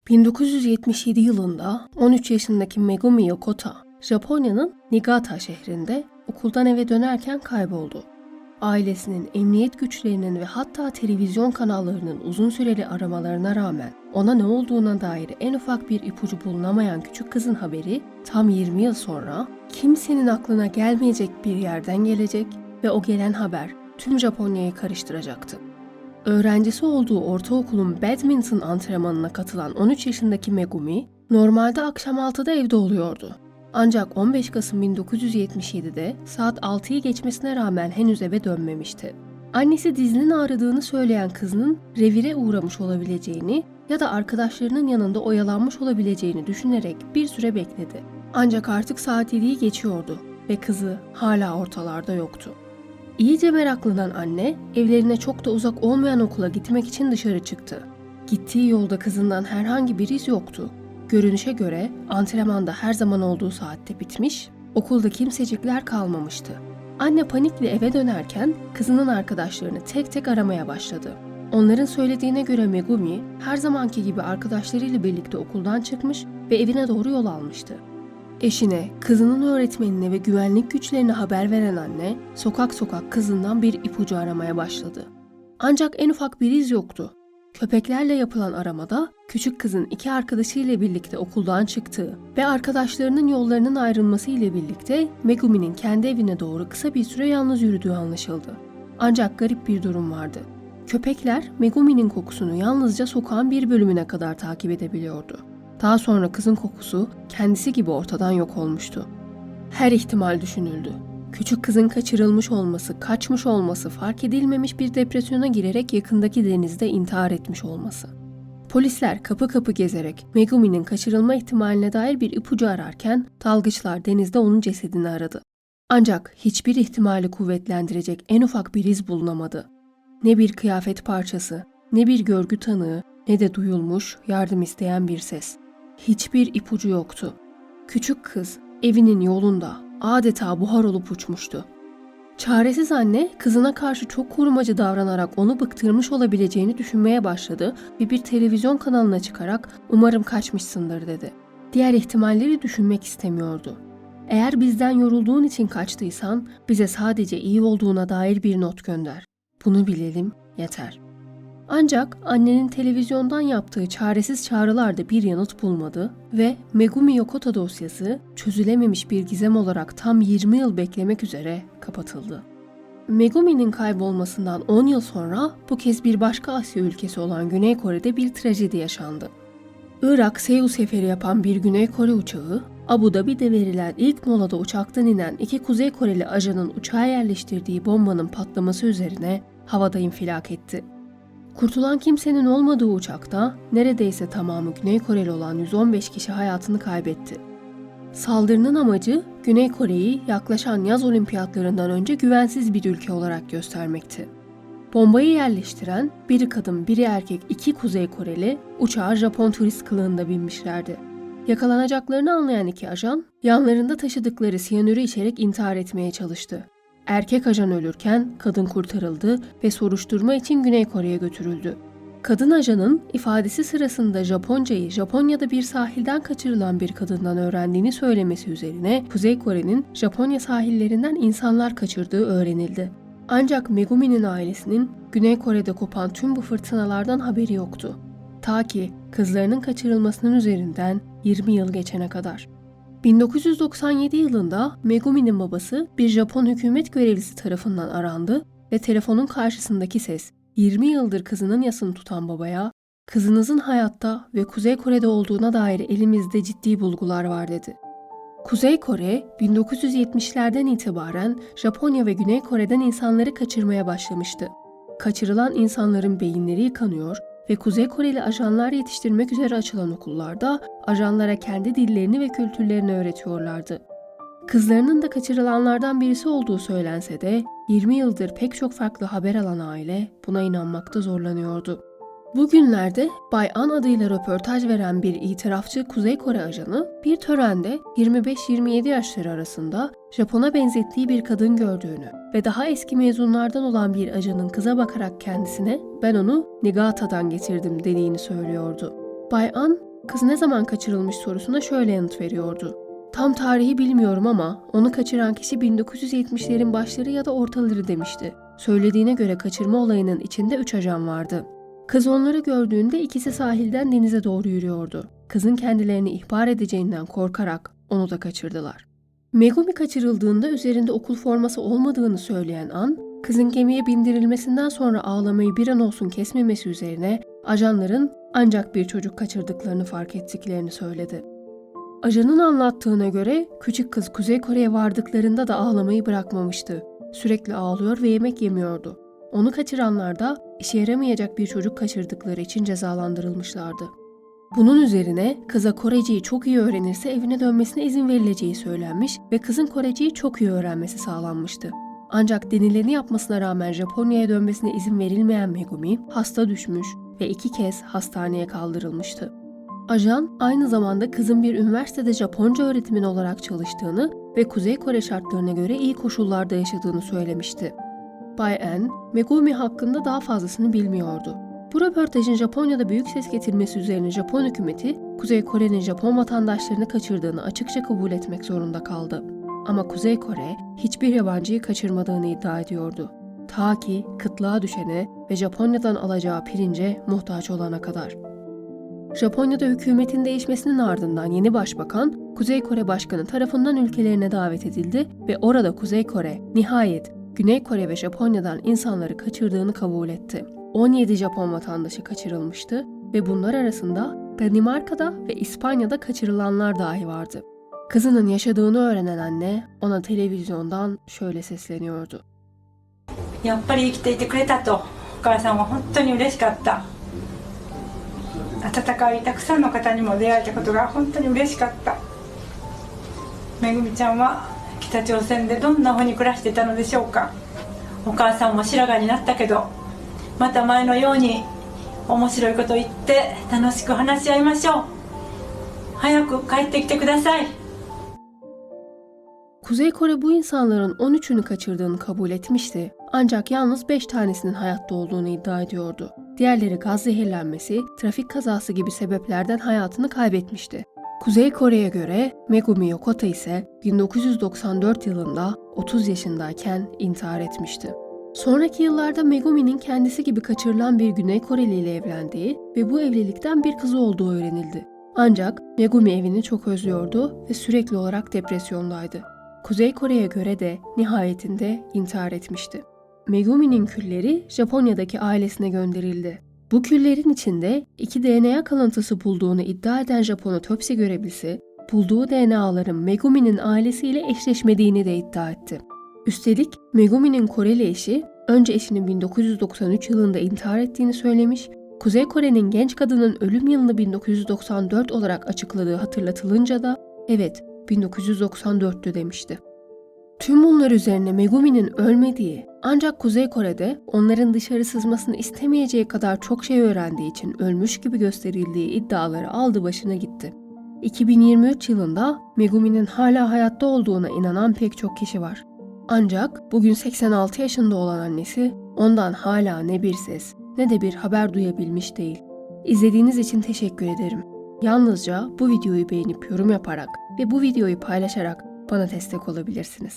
1977 yılında 13 yaşındaki Megumi Yokota, Japonya'nın Niigata şehrinde okuldan eve dönerken kayboldu. Ailesinin, emniyet güçlerinin ve hatta televizyon kanallarının uzun süreli aramalarına rağmen ona ne olduğuna dair en ufak bir ipucu bulunamayan küçük kızın haberi tam 20 yıl sonra kimsenin aklına gelmeyecek bir yerden gelecek ve o gelen haber tüm Japonya'yı karıştıracaktı. Öğrencisi olduğu ortaokulun badminton antrenmanına katılan 13 yaşındaki Megumi, normalde akşam 6'da evde oluyordu. Ancak 15 Kasım 1977'de saat 6'yı geçmesine rağmen henüz eve dönmemişti. Annesi dizinin ağrıdığını söyleyen kızının revire uğramış olabileceğini ya da arkadaşlarının yanında oyalanmış olabileceğini düşünerek bir süre bekledi. Ancak artık saat 7'yi geçiyordu ve kızı hala ortalarda yoktu. İyice meraklanan anne, evlerine çok da uzak olmayan okula gitmek için dışarı çıktı. Gittiği yolda kızından herhangi bir iz yoktu. Görünüşe göre antrenmanda her zaman olduğu saatte bitmiş, okulda kimsecikler kalmamıştı. Anne panikle eve dönerken kızının arkadaşlarını tek tek aramaya başladı. Onların söylediğine göre Megumi her zamanki gibi arkadaşlarıyla birlikte okuldan çıkmış ve evine doğru yol almıştı. Eşine, kızının öğretmenine ve güvenlik güçlerine haber veren anne, sokak sokak kızından bir ipucu aramaya başladı. Ancak en ufak bir iz yoktu. Köpeklerle yapılan aramada küçük kızın iki arkadaşıyla birlikte okuldan çıktığı ve arkadaşlarının yollarının ayrılması ile birlikte Megumi'nin kendi evine doğru kısa bir süre yalnız yürüdüğü anlaşıldı. Ancak garip bir durum vardı. Köpekler Megumi'nin kokusunu yalnızca sokağın bir bölümüne kadar takip edebiliyordu. Daha sonra kızın kokusu kendisi gibi ortadan yok olmuştu. Her ihtimal düşünüldü. Küçük kızın kaçırılmış olması, kaçmış olması, fark edilmemiş bir depresyona girerek yakındaki denizde intihar etmiş olması. Polisler kapı kapı gezerek Megumi'nin kaçırılma ihtimaline dair bir ipucu ararken dalgıçlar denizde onun cesedini aradı. Ancak hiçbir ihtimali kuvvetlendirecek en ufak bir iz bulunamadı. Ne bir kıyafet parçası, ne bir görgü tanığı, ne de duyulmuş, yardım isteyen bir ses. Hiçbir ipucu yoktu. Küçük kız evinin yolunda adeta buhar olup uçmuştu. Çaresiz anne kızına karşı çok korumacı davranarak onu bıktırmış olabileceğini düşünmeye başladı ve bir televizyon kanalına çıkarak "Umarım kaçmışsındır" dedi. Diğer ihtimalleri düşünmek istemiyordu. "Eğer bizden yorulduğun için kaçtıysan bize sadece iyi olduğuna dair bir not gönder. Bunu bilelim yeter." Ancak annenin televizyondan yaptığı çaresiz çağrılar da bir yanıt bulmadı ve Megumi Yokota dosyası çözülememiş bir gizem olarak tam 20 yıl beklemek üzere kapatıldı. Megumi'nin kaybolmasından 10 yıl sonra bu kez bir başka Asya ülkesi olan Güney Kore'de bir trajedi yaşandı. Irak-Seul seferi yapan bir Güney Kore uçağı, Abu Dhabi'de verilen ilk molada uçaktan inen iki Kuzey Koreli ajanın uçağa yerleştirdiği bombanın patlaması üzerine havada infilak etti. Kurtulan kimsenin olmadığı uçakta neredeyse tamamı Güney Koreli olan 115 kişi hayatını kaybetti. Saldırının amacı Güney Kore'yi yaklaşan yaz olimpiyatlarından önce güvensiz bir ülke olarak göstermekti. Bombayı yerleştiren biri kadın biri erkek iki Kuzey Koreli uçağa Japon turist kılığında binmişlerdi. Yakalanacaklarını anlayan iki ajan yanlarında taşıdıkları siyanürü içerek intihar etmeye çalıştı. Erkek ajan ölürken kadın kurtarıldı ve soruşturma için Güney Kore'ye götürüldü. Kadın ajanın ifadesi sırasında Japoncayı Japonya'da bir sahilden kaçırılan bir kadından öğrendiğini söylemesi üzerine Kuzey Kore'nin Japonya sahillerinden insanlar kaçırdığı öğrenildi. Ancak Megumi'nin ailesinin Güney Kore'de kopan tüm bu fırtınalardan haberi yoktu. Ta ki kızlarının kaçırılmasının üzerinden 20 yıl geçene kadar. 1997 yılında Megumi'nin babası bir Japon hükümet görevlisi tarafından arandı ve telefonun karşısındaki ses 20 yıldır kızının yasını tutan babaya "Kızınızın hayatta ve Kuzey Kore'de olduğuna dair elimizde ciddi bulgular var" dedi. Kuzey Kore 1970'lerden itibaren Japonya ve Güney Kore'den insanları kaçırmaya başlamıştı. Kaçırılan insanların beyinleri yıkanıyor ve Kuzey Koreli ajanlar yetiştirmek üzere açılan okullarda ajanlara kendi dillerini ve kültürlerini öğretiyorlardı. Kızlarının da kaçırılanlardan birisi olduğu söylense de 20 yıldır pek çok farklı haber alan aile buna inanmakta zorlanıyordu. Bugünlerde Bay An adıyla röportaj veren bir itirafçı Kuzey Kore ajanı bir törende 25-27 yaşları arasında Japon'a benzettiği bir kadın gördüğünü ve daha eski mezunlardan olan bir ajanın kıza bakarak kendisine "Ben onu Niigata'dan getirdim" dediğini söylüyordu. Bay An, Kız ne zaman kaçırılmış sorusuna şöyle yanıt veriyordu. Tam tarihi bilmiyorum ama onu kaçıran kişi 1970'lerin başları ya da ortaları demişti. Söylediğine göre kaçırma olayının içinde 3 ajan vardı. Kız onları gördüğünde ikisi sahilden denize doğru yürüyordu. Kızın kendilerini ihbar edeceğinden korkarak onu da kaçırdılar. Megumi kaçırıldığında üzerinde okul forması olmadığını söyleyen An, kızın gemiye bindirilmesinden sonra ağlamayı bir an olsun kesmemesi üzerine ajanların ancak bir çocuk kaçırdıklarını fark ettiklerini söyledi. Ajanın anlattığına göre küçük kız Kuzey Kore'ye vardıklarında da ağlamayı bırakmamıştı. Sürekli ağlıyor ve yemek yemiyordu. Onu kaçıranlar da işe yaramayacak bir çocuk kaçırdıkları için cezalandırılmışlardı. Bunun üzerine kıza Koreceyi çok iyi öğrenirse evine dönmesine izin verileceği söylenmiş ve kızın Koreceyi çok iyi öğrenmesi sağlanmıştı. Ancak denileni yapmasına rağmen Japonya'ya dönmesine izin verilmeyen Megumi hasta düşmüş ve 2 kez hastaneye kaldırılmıştı. Ajan aynı zamanda kızın bir üniversitede Japonca öğretmeni olarak çalıştığını ve Kuzey Kore şartlarına göre iyi koşullarda yaşadığını söylemişti. Bay N, Megumi hakkında daha fazlasını bilmiyordu. Bu röportajın Japonya'da büyük ses getirmesi üzerine Japon hükümeti, Kuzey Kore'nin Japon vatandaşlarını kaçırdığını açıkça kabul etmek zorunda kaldı. Ama Kuzey Kore hiçbir yabancıyı kaçırmadığını iddia ediyordu. Ta ki kıtlığa düşene ve Japonya'dan alacağı pirince muhtaç olana kadar. Japonya'da hükümetin değişmesinin ardından yeni başbakan, Kuzey Kore Başkanı tarafından ülkelerine davet edildi ve orada Kuzey Kore nihayet Güney Kore ve Japonya'dan insanları kaçırdığını kabul etti. 17 Japon vatandaşı kaçırılmıştı ve bunlar arasında Danimarka'da ve İspanya'da kaçırılanlar dahi vardı. Kızının yaşadığını öğrenen anne ona televizyondan şöyle sesleniyordu. やっぱり生きていてくれたと、お母さんは本当に嬉しかった。温かいたくさんの方にも出会えたことが本当に嬉しかった。めぐみちゃんは北朝鮮でどんな風に暮らしていたのでしょうか。お母さんも白髪になったけど、また前のように面白いこと言って楽しく話し合いましょう。早く帰ってきてください。Kuzey Kore bu insanların 13'ünü kaçırdığını kabul etmişti. Ancak yalnız 5 tanesinin hayatta olduğunu iddia ediyordu. Diğerleri gaz zehirlenmesi, trafik kazası gibi sebeplerden hayatını kaybetmişti. Kuzey Kore'ye göre Megumi Yokota ise 1994 yılında 30 yaşındayken intihar etmişti. Sonraki yıllarda Megumi'nin kendisi gibi kaçırılan bir Güney Koreli ile evlendiği ve bu evlilikten bir kızı olduğu öğrenildi. Ancak Megumi evini çok özlüyordu ve sürekli olarak depresyondaydı. Kuzey Kore'ye göre de nihayetinde intihar etmişti. Megumi'nin külleri Japonya'daki ailesine gönderildi. Bu küllerin içinde 2 DNA kalıntısı bulduğunu iddia eden Japon otopsi görevlisi, bulduğu DNA'ların Megumi'nin ailesiyle eşleşmediğini de iddia etti. Üstelik Megumi'nin Koreli eşi, önce eşinin 1993 yılında intihar ettiğini söylemiş, Kuzey Kore'nin genç kadının ölüm yılını 1994 olarak açıkladığı hatırlatılınca da evet 1994'tü demişti. Tüm bunlar üzerine Megumi'nin ölmediği ancak Kuzey Kore'de onların dışarı sızmasını istemeyeceği kadar çok şey öğrendiği için ölmüş gibi gösterildiği iddiaları aldı başına gitti. 2023 yılında Megumi'nin hala hayatta olduğuna inanan pek çok kişi var. Ancak bugün 86 yaşında olan annesi ondan hala ne bir ses ne de bir haber duyabilmiş değil. İzlediğiniz için teşekkür ederim. Yalnızca bu videoyu beğenip yorum yaparak ve bu videoyu paylaşarak bana destek olabilirsiniz.